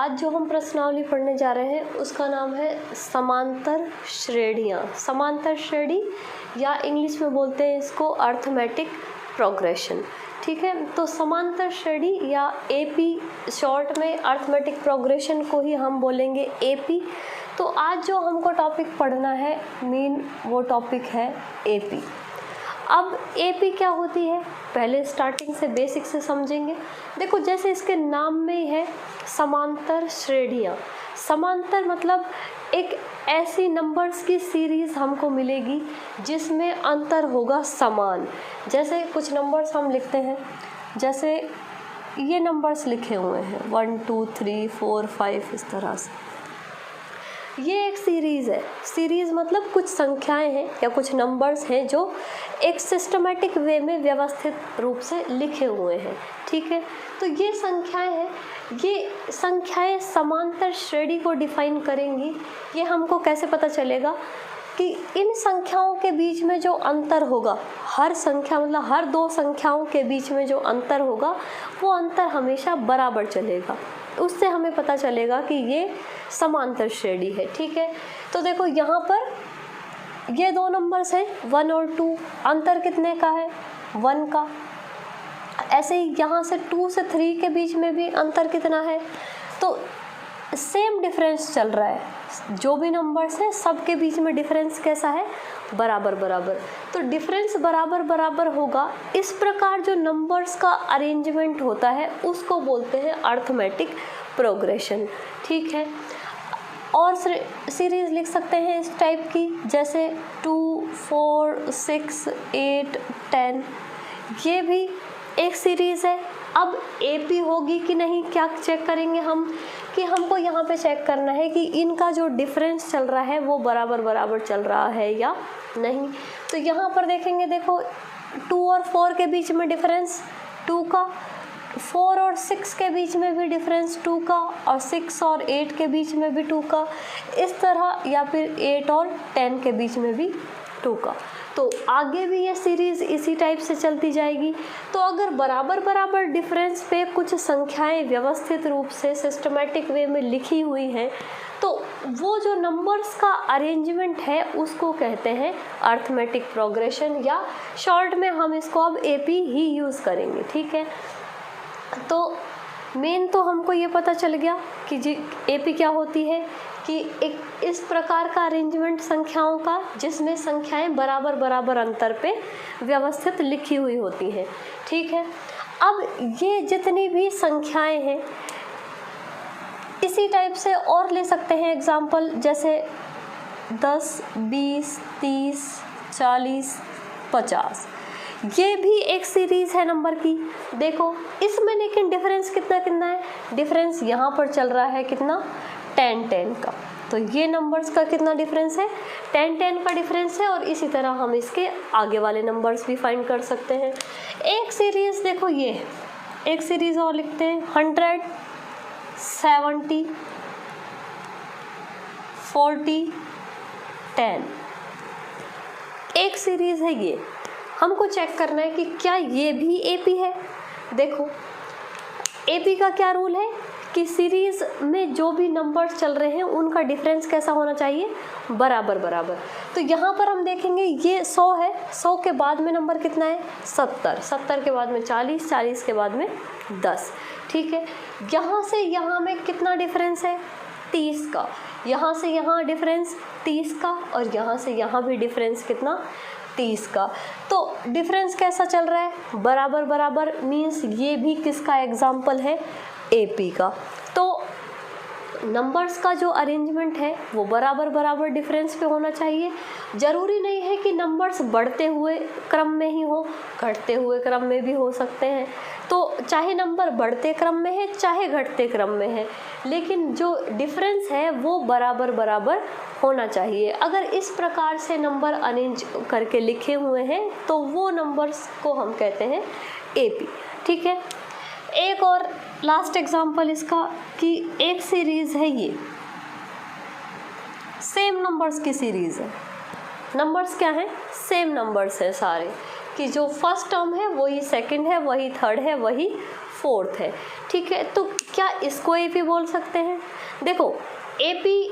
आज जो हम प्रश्नावली पढ़ने जा रहे हैं उसका नाम है समांतर श्रेणियाँ। समांतर श्रेणी या इंग्लिश में बोलते हैं इसको अर्थमेटिक प्रोग्रेशन। ठीक है, तो समांतर श्रेणी या एपी, शॉर्ट में अर्थमेटिक प्रोग्रेशन को ही हम बोलेंगे एपी। तो आज जो हमको टॉपिक पढ़ना है मेन वो टॉपिक है एपी। अब एपी क्या होती है पहले स्टार्टिंग से बेसिक से समझेंगे। देखो जैसे इसके नाम में ही है समांतर श्रेणियाँ। समांतर मतलब एक ऐसी नंबर्स की सीरीज़ हमको मिलेगी जिसमें अंतर होगा समान। जैसे कुछ नंबर्स हम लिखते हैं, जैसे ये नंबर्स लिखे हुए हैं 1 2 3 4 5 इस तरह से। ये एक सीरीज़ है। सीरीज़ मतलब कुछ संख्याएं हैं या कुछ नंबर्स हैं जो एक सिस्टमेटिक वे में व्यवस्थित रूप से लिखे हुए हैं। ठीक है, तो ये संख्याएं हैं, ये संख्याएं समांतर श्रेणी को डिफाइन करेंगी। ये हमको कैसे पता चलेगा कि इन संख्याओं के बीच में जो अंतर होगा, हर संख्या मतलब हर दो संख्याओं के बीच में जो अंतर होगा वो अंतर हमेशा बराबर चलेगा। उससे हमें पता चलेगा कि ये समांतर श्रेणी है। ठीक है, तो देखो यहाँ पर ये दो नंबर्स हैं 1 और 2, अंतर कितने का है 1 का। ऐसे ही यहाँ से 2 से 3 के बीच में भी अंतर कितना है, तो सेम डिफरेंस चल रहा है। जो भी नंबर्स हैं सबके बीच में डिफरेंस कैसा है, बराबर बराबर। तो डिफरेंस बराबर बराबर होगा। इस प्रकार जो नंबर्स का अरेंजमेंट होता है उसको बोलते हैं अर्थमेटिक प्रोग्रेशन। ठीक है, और सीरीज लिख सकते हैं इस टाइप की, जैसे 2 4 6 8 10। ये भी एक सीरीज़ है। अब एपी होगी कि नहीं क्या चेक करेंगे हम, कि हमको यहाँ पे चेक करना है कि इनका जो डिफरेंस चल रहा है वो बराबर बराबर चल रहा है या नहीं। तो यहाँ पर देखेंगे, देखो 2 और 4 के बीच में डिफरेंस 2 का, 4 और 6 के बीच में भी डिफरेंस 2 का, और 6 और 8 के बीच में भी 2 का, इस तरह, या फिर 8 और 10 के बीच में भी 2 का। तो आगे भी ये सीरीज़ इसी टाइप से चलती जाएगी। तो अगर बराबर बराबर डिफरेंस पे कुछ संख्याएं व्यवस्थित रूप से सिस्टमेटिक वे में लिखी हुई हैं तो वो जो नंबर्स का अरेंजमेंट है उसको कहते हैं अर्थमेटिक प्रोग्रेशन, या शॉर्ट में हम इसको अब एपी ही यूज़ करेंगे। ठीक है, तो मेन तो हमको ये पता चल गया कि जी एपी क्या होती है, कि एक इस प्रकार का अरेंजमेंट संख्याओं का जिसमें संख्याएं बराबर बराबर अंतर पे व्यवस्थित लिखी हुई होती हैं। ठीक है, अब ये जितनी भी संख्याएं हैं इसी टाइप से और ले सकते हैं एग्जाम्पल, जैसे 10 20 30 40 50। ये भी एक सीरीज़ है नंबर की। देखो इसमें लेकिन डिफरेंस कितना कितना है, डिफरेंस यहाँ पर चल रहा है कितना 10 10 का। तो ये नंबर्स का कितना डिफरेंस है 10 10 का डिफरेंस है, और इसी तरह हम इसके आगे वाले नंबर्स भी फाइंड कर सकते हैं। एक सीरीज़ देखो ये है, एक सीरीज़ और लिखते हैं 100 70 40 10। एक सीरीज़ है ये, हमको चेक करना है कि क्या ये भी एपी है। देखो एपी का क्या रूल है कि सीरीज़ में जो भी नंबर्स चल रहे हैं उनका डिफरेंस कैसा होना चाहिए, बराबर बराबर। तो यहाँ पर हम देखेंगे ये 100 है, 100 के बाद में नंबर कितना है 70, 70 के बाद में 40, 40 के बाद में 10। ठीक है, यहाँ से यहाँ में कितना डिफरेंस है 30 का, यहाँ से यहाँ डिफरेंस 30 का, और यहाँ से यहाँ भी डिफरेंस कितना 30 का। तो डिफरेंस कैसा चल रहा है, बराबर बराबर, मीन्स ये भी किसका एग्जाम्पल है, एपी का। तो नंबर्स का जो अरेंजमेंट है वो बराबर बराबर डिफरेंस पे होना चाहिए। ज़रूरी नहीं है कि नंबर्स बढ़ते हुए क्रम में ही हो, घटते हुए क्रम में भी हो सकते हैं। तो चाहे नंबर बढ़ते क्रम में है चाहे घटते क्रम में है, लेकिन जो डिफरेंस है वो बराबर बराबर होना चाहिए। अगर इस प्रकार से नंबर अरेंज करके लिखे हुए हैं तो वो नंबर्स को हम कहते हैं एपी। ठीक है, एक और लास्ट एग्जांपल इसका, कि एक सीरीज़ है ये सेम नंबर्स की सीरीज़ है। नंबर्स क्या हैं, सेम नंबर्स है सारे, कि जो फर्स्ट टर्म है वही सेकंड है, वही थर्ड है, वही फोर्थ है, ठीक है। तो क्या इसको AP बोल सकते हैं? देखो AP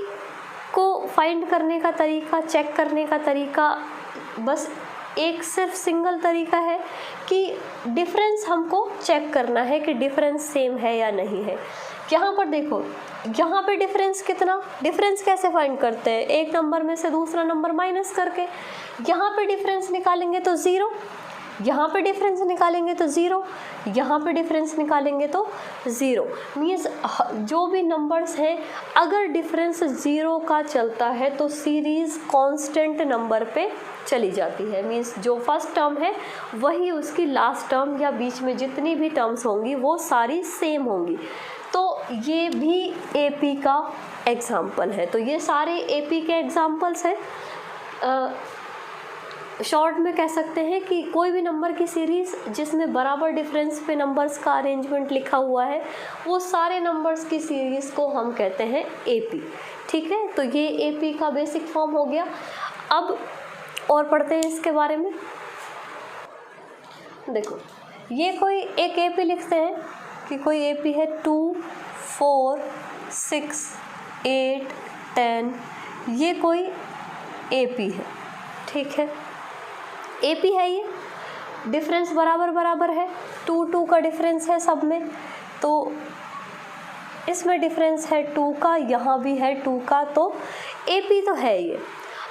को फाइंड करने का तरीका, चेक करने का तरीका बस एक सिर्फ सिंगल तरीका है कि डिफरेंस हमको चेक करना है कि डिफरेंस सेम है या नहीं है। यहाँ पर देखो, यहाँ पे डिफरेंस कितना, डिफरेंस कैसे फाइंड करते हैं? एक नंबर में से दूसरा नंबर माइनस करके। यहाँ पे डिफरेंस निकालेंगे तो 0, यहाँ पे डिफरेंस निकालेंगे तो 0, यहाँ पे डिफरेंस निकालेंगे तो 0। मीन्स जो भी नंबर्स हैं अगर डिफरेंस 0 का चलता है तो सीरीज़ कांस्टेंट नंबर पे चली जाती है। मीन्स जो फर्स्ट टर्म है वही उसकी लास्ट टर्म या बीच में जितनी भी टर्म्स होंगी वो सारी सेम होंगी। तो ये भी AP का एग्जाम्पल है। तो ये सारे AP के एग्जाम्पल्स हैं। शॉर्ट में कह सकते हैं कि कोई भी नंबर की सीरीज़ जिसमें बराबर डिफरेंस पे नंबर्स का अरेंजमेंट लिखा हुआ है वो सारे नंबर्स की सीरीज़ को हम कहते हैं AP, ठीक है। तो ये AP का बेसिक फॉर्म हो गया। अब और पढ़ते हैं इसके बारे में। देखो ये कोई एक AP लिखते हैं कि कोई AP है 2, 4, 6, 8, 10, ये कोई AP है, ठीक है। AP है ये, डिफरेंस बराबर बराबर है, 2 का डिफरेंस है सब में, तो इसमें डिफरेंस है 2 का, यहाँ भी है 2 का, तो AP तो है ये।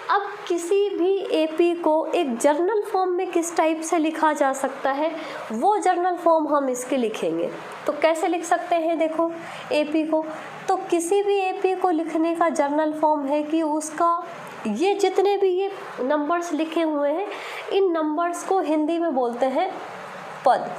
अब किसी भी AP को एक जर्नल फॉर्म में किस टाइप से लिखा जा सकता है वो जर्नल फॉर्म हम इसके लिखेंगे। तो कैसे लिख सकते हैं देखो AP को, तो किसी भी AP को लिखने का जर्नल फॉर्म है कि उसका ये जितने भी ये नंबर्स लिखे हुए हैं इन नंबर्स को हिंदी में बोलते हैं पद।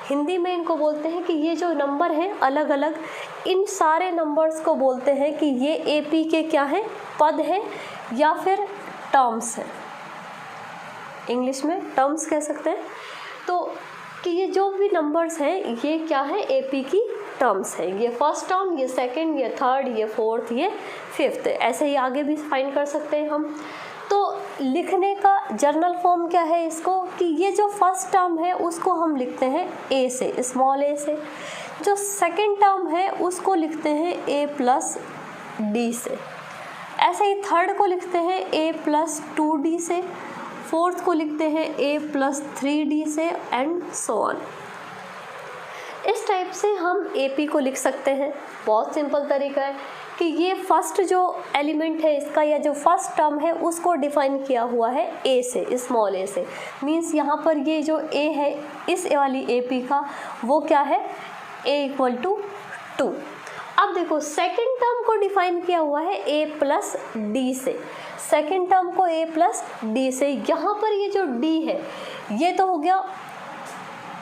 हिंदी में इनको बोलते हैं कि ये जो नंबर हैं अलग अलग, इन सारे नंबर्स को बोलते हैं कि ये AP के क्या हैं, पद हैं या फिर टर्म्स हैं। इंग्लिश में टर्म्स कह सकते हैं। तो कि ये जो भी नंबर्स हैं ये क्या है, AP की टर्म्स हैं। ये फर्स्ट टर्म, ये सेकंड, ये थर्ड, ये फोर्थ, ये फिफ्थ, ऐसे ही आगे भी फाइंड कर सकते हैं हम। तो लिखने का जर्नल फॉर्म क्या है इसको कि ये जो फर्स्ट टर्म है उसको हम लिखते हैं A से, स्मॉल a से। जो सेकंड टर्म है उसको लिखते हैं A+D से। ऐसे ही थर्ड को लिखते हैं A+2D से, फोर्थ को लिखते हैं A+3D से एंड सो ऑन। इस टाइप से हम AP को लिख सकते हैं। बहुत सिंपल तरीका है कि ये फर्स्ट जो एलिमेंट है इसका या जो फर्स्ट टर्म है उसको डिफाइन किया हुआ है A से, स्मॉल a से। मीन्स यहाँ पर ये जो A है इस वाली AP का वो क्या है, A=2। अब देखो सेकंड टर्म को डिफाइन किया हुआ है A+D से, सेकंड टर्म को A+D से। यहाँ पर ये जो D है ये तो हो गया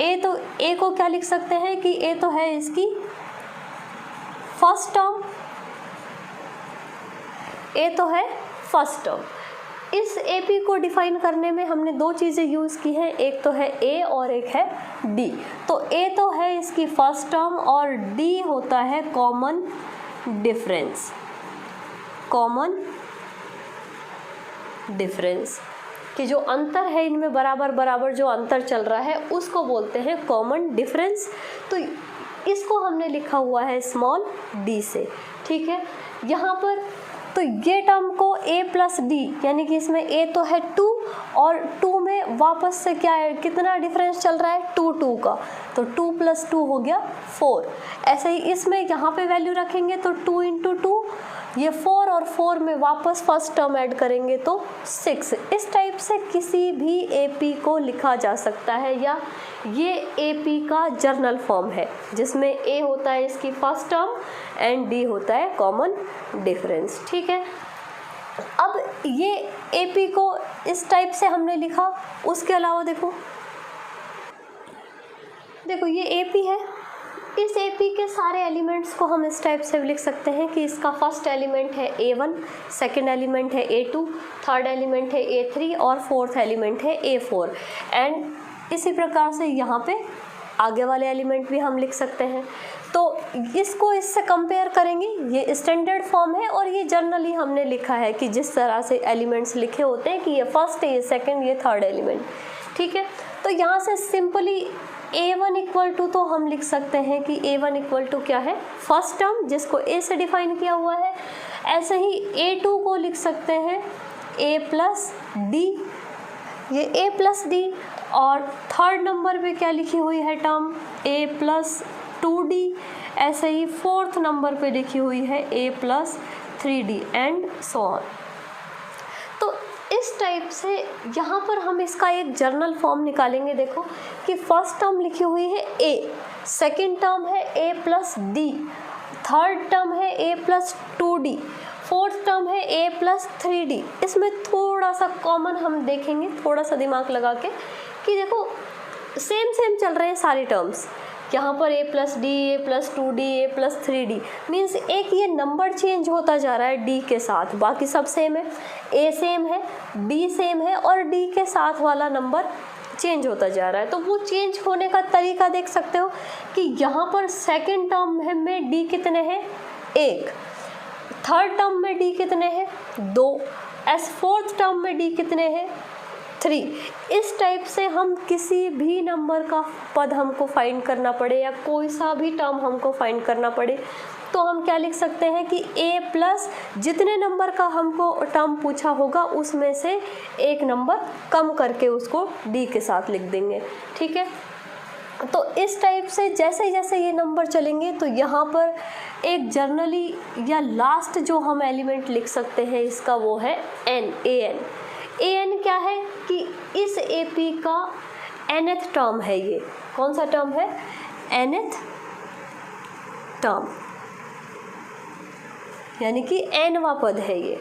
A, तो A को क्या लिख सकते हैं कि A तो है इसकी फर्स्ट टर्म, A तो है फर्स्ट टर्म। इस AP को डिफाइन करने में हमने दो चीज़ें यूज़ की हैं, एक तो है A और एक है D। तो A तो है इसकी फर्स्ट टर्म और D होता है कॉमन डिफरेंस। कॉमन डिफरेंस कि जो अंतर है इनमें बराबर बराबर जो अंतर चल रहा है उसको बोलते हैं कॉमन डिफरेंस। तो इसको हमने लिखा हुआ है स्मॉल d से, ठीक है। यहाँ पर तो ये टर्म को A+D यानी कि इसमें A तो है 2 और 2 में वापस से क्या है, कितना डिफरेंस चल रहा है 2 का, तो 2 + 2 हो गया 4। ऐसे ही इसमें यहाँ पे वैल्यू रखेंगे तो 2 × 2 ये 4 और 4 में वापस फर्स्ट टर्म ऐड करेंगे तो 6। इस टाइप से किसी भी AP को लिखा जा सकता है या ये AP का जर्नल फॉर्म है जिसमें A होता है इसकी फर्स्ट टर्म एंड D होता है कॉमन डिफरेंस, ठीक है। अब ये AP को इस टाइप से हमने लिखा। उसके अलावा देखो ये AP है, इस AP के सारे एलिमेंट्स को हम इस टाइप से लिख सकते हैं कि इसका फर्स्ट एलिमेंट है A1, सेकंड एलिमेंट है A2, थर्ड एलिमेंट है A3 और फोर्थ एलिमेंट है A4। एंड इसी प्रकार से यहाँ पे आगे वाले एलिमेंट भी हम लिख सकते हैं। तो इसको इससे कंपेयर करेंगे, ये स्टैंडर्ड फॉर्म है और ये जनरली हमने लिखा है कि जिस तरह से एलिमेंट्स लिखे होते हैं कि ये फर्स्ट है, ये सेकंड, ये थर्ड एलिमेंट, ठीक है। तो यहाँ से सिंपली A1 इक्वल टू तो हम लिख सकते हैं कि A1 इक्वल टू क्या है, फर्स्ट टर्म जिसको A से डिफाइन किया हुआ है। ऐसे ही A2 को लिख सकते हैं A प्लस डी, ये A प्लस डी। और थर्ड नंबर पे क्या लिखी हुई है टर्म, A प्लस 2D। ऐसे ही फोर्थ नंबर पे लिखी हुई है A plus 3D and so on. तो इस टाइप से यहाँ पर हम इसका एक जर्नल फॉर्म निकालेंगे। देखो कि फर्स्ट टर्म लिखी हुई है A, सेकेंड टर्म है A plus D, third term है A plus 2D, fourth term है A प्लस 3D। इसमें थोड़ा सा कॉमन हम देखेंगे, थोड़ा सा दिमाग लगा के, कि देखो सेम चल रहे हैं सारे टर्म्स। यहाँ पर A plus D, A plus 2D, A plus 3D, means एक ये नंबर चेंज होता जा रहा है D के साथ, बाकी सब सेम है। A सेम है, B सेम है और D के साथ वाला नंबर चेंज होता जा रहा है। तो वो चेंज होने का तरीका देख सकते हो कि यहाँ पर सेकेंड टर्म में D कितने हैं, 1, थर्ड टर्म में D कितने हैं, 2, फोर्थ टर्म में D कितने हैं, 3। इस टाइप से हम किसी भी नंबर का पद हमको फाइंड करना पड़े या कोई सा भी टर्म हमको फाइंड करना पड़े तो हम क्या लिख सकते हैं कि A प्लस जितने नंबर का हमको टर्म पूछा होगा उसमें से एक नंबर कम करके उसको D के साथ लिख देंगे। ठीक है, तो इस टाइप से जैसे जैसे ये नंबर चलेंगे तो यहाँ पर एक जर्नली या लास्ट जो हम एलिमेंट लिख सकते हैं इसका वो है N, AN क्या है कि इस AP का nth टर्म है। ये कौन सा टर्म है, nth टर्म, यानी कि nवां पद है ये।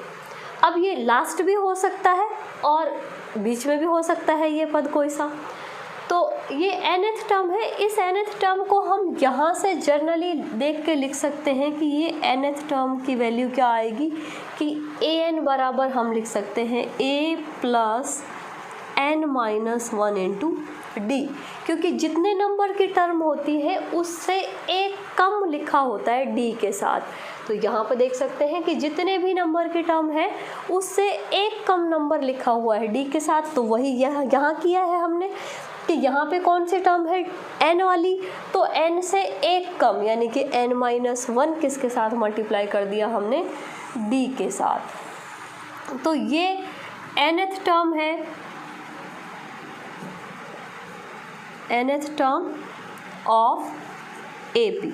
अब ये लास्ट भी हो सकता है और बीच में भी हो सकता है ये पद कोई सा। तो ये nth टर्म है, इस nth टर्म को हम यहाँ से जर्नली देख के लिख सकते हैं कि ये nth टर्म की वैल्यू क्या आएगी कि an बराबर हम लिख सकते हैं A plus n minus 1 into D, क्योंकि जितने नंबर की टर्म होती है उससे एक कम लिखा होता है D के साथ। तो यहाँ पर देख सकते हैं कि जितने भी नंबर की टर्म है उससे एक कम नंबर लिखा हुआ है D के साथ। तो वही यहाँ किया है हमने कि यहाँ पे कौन सी टर्म है, n वाली, तो n से एक कम यानी कि n माइनस 1 किसके साथ मल्टीप्लाई कर दिया हमने, D के साथ। तो ये nth टर्म है, nth टर्म ऑफ AP।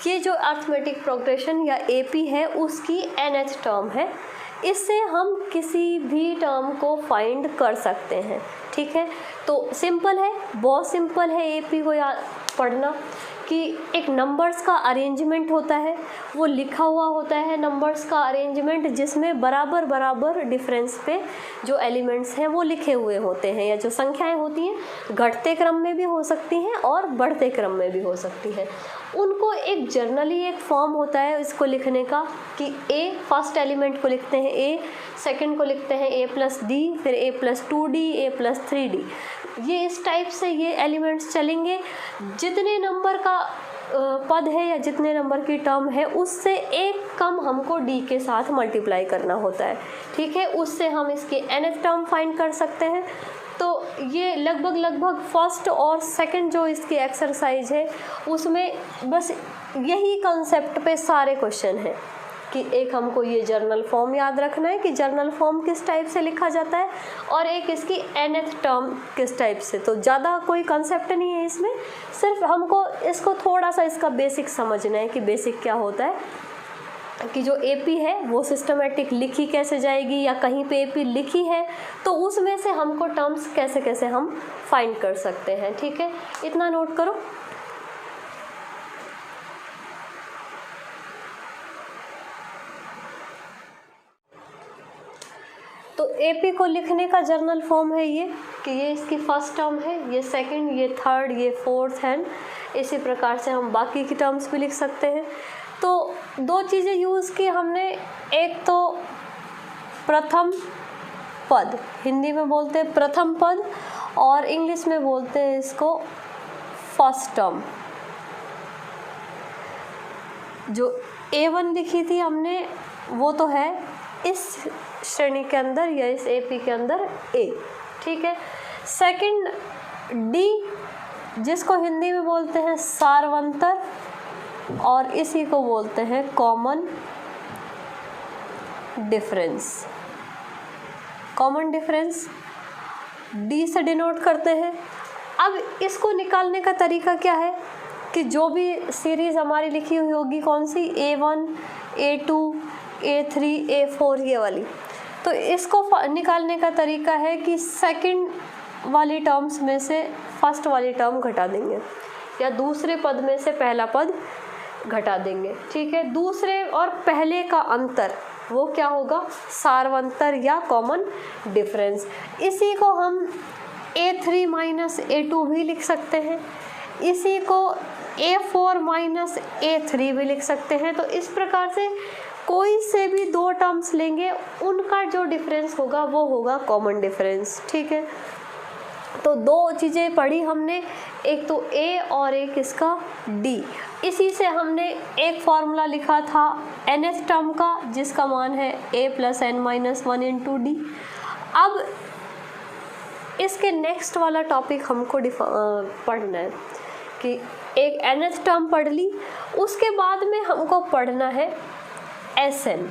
ये जो अर्थमेटिक प्रोग्रेशन या AP है उसकी nth टर्म है। इससे हम किसी भी टर्म को फाइंड कर सकते हैं। ठीक है, तो सिंपल है, बहुत सिंपल है AP को याद पढ़ना कि एक नंबर्स का अरेंजमेंट होता है, वो लिखा हुआ होता है नंबर्स का अरेंजमेंट जिसमें बराबर बराबर डिफरेंस पे जो एलिमेंट्स हैं वो लिखे हुए होते हैं, या जो संख्याएं होती हैं घटते क्रम में भी हो सकती हैं और बढ़ते क्रम में भी हो सकती हैं। उनको एक जर्नली एक फॉर्म होता है इसको लिखने का कि A फर्स्ट एलिमेंट को लिखते हैं A, सेकंड को लिखते हैं A प्लस डी, फिर A plus 2D, A plus 3D। ये इस टाइप से ये एलिमेंट्स चलेंगे। जितने नंबर का पद है या जितने नंबर की टर्म है उससे एक कम हमको D के साथ मल्टीप्लाई करना होता है। ठीक है, उससे हम इसके nth टर्म फाइंड कर सकते हैं। तो ये लगभग फर्स्ट और सेकंड जो इसकी एक्सरसाइज है उसमें बस यही कंसेप्ट पे सारे क्वेश्चन हैं कि एक हमको ये जर्नल फॉर्म याद रखना है कि जर्नल फॉर्म किस टाइप से लिखा जाता है और एक इसकी nth टर्म किस टाइप से। तो ज़्यादा कोई कंसेप्ट नहीं है इसमें, सिर्फ हमको इसको थोड़ा सा इसका बेसिक समझना है कि बेसिक क्या होता है कि जो AP है वो सिस्टमेटिक लिखी कैसे जाएगी, या कहीं पे AP लिखी है तो उसमें से हमको टर्म्स कैसे कैसे हम फाइंड कर सकते हैं। ठीक है, इतना नोट करो। तो AP को लिखने का जर्नल फॉर्म है ये कि ये इसकी फर्स्ट टर्म है, ये सेकंड, ये थर्ड, ये फोर्थ है। इसी प्रकार से हम बाकी की टर्म्स भी लिख सकते हैं। तो दो चीज़ें यूज़ की हमने, एक तो प्रथम पद, हिंदी में बोलते हैं प्रथम पद और इंग्लिश में बोलते हैं इसको फर्स्ट टर्म। जो A1 लिखी थी हमने वो तो है इस श्रेणी के अंदर या इस AP के अंदर A। ठीक है, सेकंड डी, जिसको हिंदी में बोलते हैं सार्वंतर और इसी को बोलते हैं common difference. Common difference D से डिनोट करते हैं। अब इसको निकालने का तरीका क्या है कि जो भी सीरीज़ हमारी लिखी हुई होगी कौन सी, A1, A2, A3, A4 ये वाली, तो इसको निकालने का तरीका है कि सेकंड वाली टर्म्स में से फर्स्ट वाली टर्म घटा देंगे या दूसरे पद में से पहला पद घटा देंगे। ठीक है, दूसरे और पहले का अंतर वो क्या होगा, सार्वंतर या कॉमन डिफरेंस। इसी को हम A3 माइनस A2 भी लिख सकते हैं, इसी को A4 माइनस A3 भी लिख सकते हैं। तो इस प्रकार से कोई से भी दो टर्म्स लेंगे, उनका जो डिफरेंस होगा वो होगा कॉमन डिफरेंस। ठीक है, तो दो चीज़ें पढ़ी हमने, एक तो A और एक इसका D। इसी से हमने एक फॉर्मूला लिखा था nth टर्म का, जिसका मान है A plus n minus 1 into D. अब इसके नेक्स्ट वाला टॉपिक हमको पढ़ना है कि एक nth टर्म पढ़ ली, उसके बाद में हमको पढ़ना है Sn।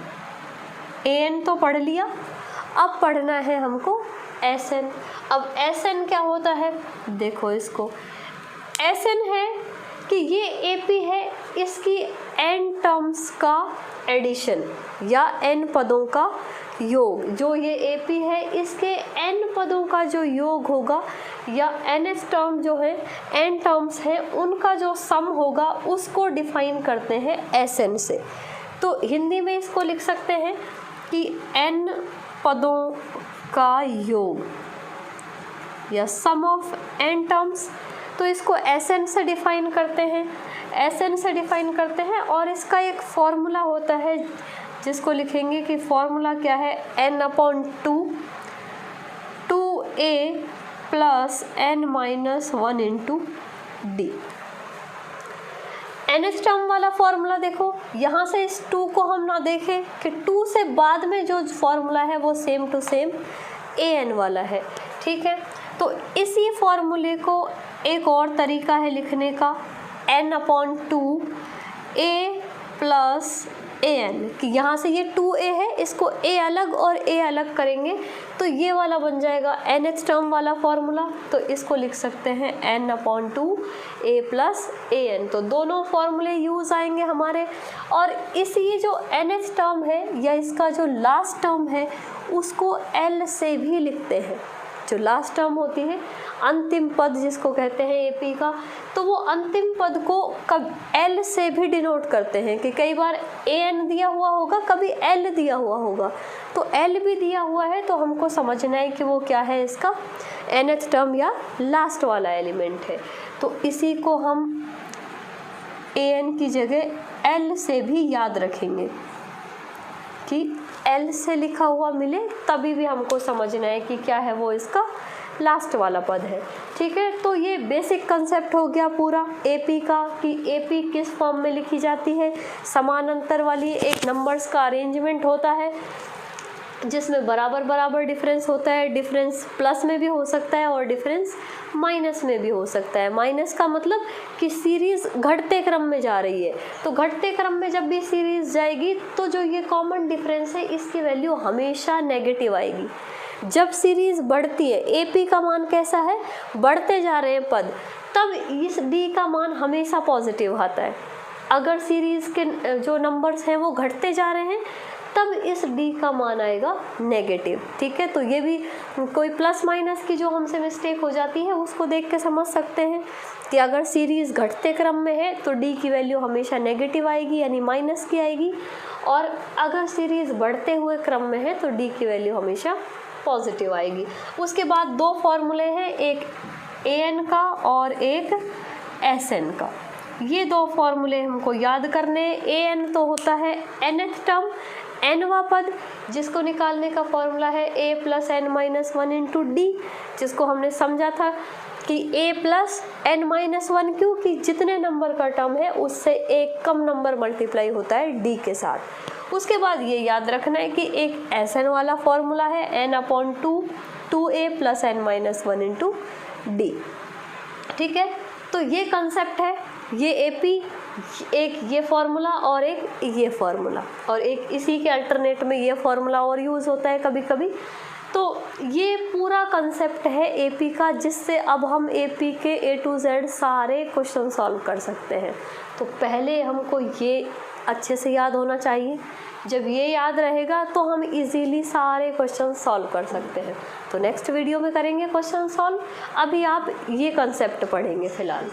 An तो पढ़ लिया, अब पढ़ना है हमको Sn। अब Sn क्या होता है, देखो इसको, Sn है कि ये AP है, इसकी n टर्म्स का एडिशन या n पदों का योग। जो ये AP है इसके n पदों का जो योग होगा या nth टर्म जो है n टर्म्स है उनका जो सम होगा उसको डिफाइन करते हैं Sn से। तो हिंदी में इसको लिख सकते हैं कि n पदों का योग या सम ऑफ n टर्म्स। तो इसको Sn से डिफाइन करते हैं, Sn से डिफाइन करते हैं और इसका एक फॉर्मूला होता है जिसको लिखेंगे कि फॉर्मूला क्या है, n/2 2a plus n minus 1 into D. nth term वाला फॉर्मूला देखो, यहाँ से इस 2 को हम ना देखें कि 2 से बाद में जो फॉर्मूला है वो सेम टू सेम an वाला है। ठीक है, तो इसी फॉर्मूले को एक और तरीका है लिखने का, n/2 a प्लस an, कि यहाँ से ये 2a है, इसको a अलग और a अलग करेंगे तो ये वाला बन जाएगा nth टर्म वाला फॉर्मूला। तो इसको लिख सकते हैं n/2 a प्लस an। तो दोनों फॉर्मूले यूज़ आएंगे हमारे। और इसी जो nth टर्म है या इसका जो लास्ट टर्म है उसको l से भी लिखते हैं। जो लास्ट टर्म होती है अंतिम पद जिसको कहते हैं AP का, तो वो अंतिम पद को कब L से भी डिनोट करते हैं कि कई बार AN दिया हुआ होगा, कभी L दिया हुआ होगा। तो L भी दिया हुआ है तो हमको समझना है कि वो क्या है, इसका nth टर्म या लास्ट वाला एलिमेंट है। तो इसी को हम AN की जगह L से भी याद रखेंगे कि L से लिखा हुआ मिले, तभी भी हमको समझना है कि क्या है वो इसका लास्ट वाला पद है। ठीक है, तो ये बेसिक कंसेप्ट हो गया पूरा AP का कि AP किस फॉर्म में लिखी जाती है। समानांतर वाली एक नंबर्स का अरेंजमेंट होता है जिसमें बराबर बराबर डिफरेंस होता है। डिफरेंस प्लस में भी हो सकता है और डिफरेंस माइनस में भी हो सकता है। माइनस का मतलब कि सीरीज़ घटते क्रम में जा रही है, तो घटते क्रम में जब भी सीरीज़ जाएगी तो जो ये कॉमन डिफरेंस है इसकी वैल्यू हमेशा नेगेटिव आएगी। जब सीरीज़ बढ़ती है, AP का मान कैसा है, बढ़ते जा रहे हैं पद, तब इस D का मान हमेशा पॉजिटिव आता है। अगर सीरीज़ के जो नंबर्स हैं वो घटते जा रहे हैं तब इस D का मान आएगा नेगेटिव। ठीक है, तो ये भी कोई प्लस माइनस की जो हमसे मिस्टेक हो जाती है उसको देख के समझ सकते हैं कि अगर सीरीज़ घटते क्रम में है तो D की वैल्यू हमेशा नेगेटिव आएगी यानी माइनस की आएगी, और अगर सीरीज़ बढ़ते हुए क्रम में है तो D की वैल्यू हमेशा पॉजिटिव आएगी। उसके बाद दो फॉर्मूले हैं, एक AN का और एक SN का। ये दो फॉर्मूले हमको याद करने। AN तो होता है nth टर्म, nवा पद, जिसको निकालने का फॉर्मूला है a plus n minus 1 into D, जिसको हमने समझा था कि a प्लस n माइनस 1, क्योंकि जितने नंबर का टर्म है उससे एक कम नंबर मल्टीप्लाई होता है d के साथ। उसके बाद ये याद रखना है कि एक Sn वाला फॉर्मूला है n/2 2a plus n minus 1 into D. ठीक है, तो ये कंसेप्ट है, ये AP, एक ये फॉर्मूला और एक ये फॉर्मूला, और एक इसी के अल्टरनेट में ये फॉर्मूला और यूज़ होता है कभी कभी। तो ये पूरा कंसेप्ट है AP का, जिससे अब हम AP के A to Z सारे क्वेश्चन सॉल्व कर सकते हैं। तो पहले हमको ये अच्छे से याद होना चाहिए। जब ये याद रहेगा तो हम इजीली सारे क्वेश्चन सॉल्व कर सकते हैं। तो नेक्स्ट वीडियो में करेंगे क्वेश्चन सॉल्व। अभी आप ये कंसेप्ट पढ़ेंगे फ़िलहाल।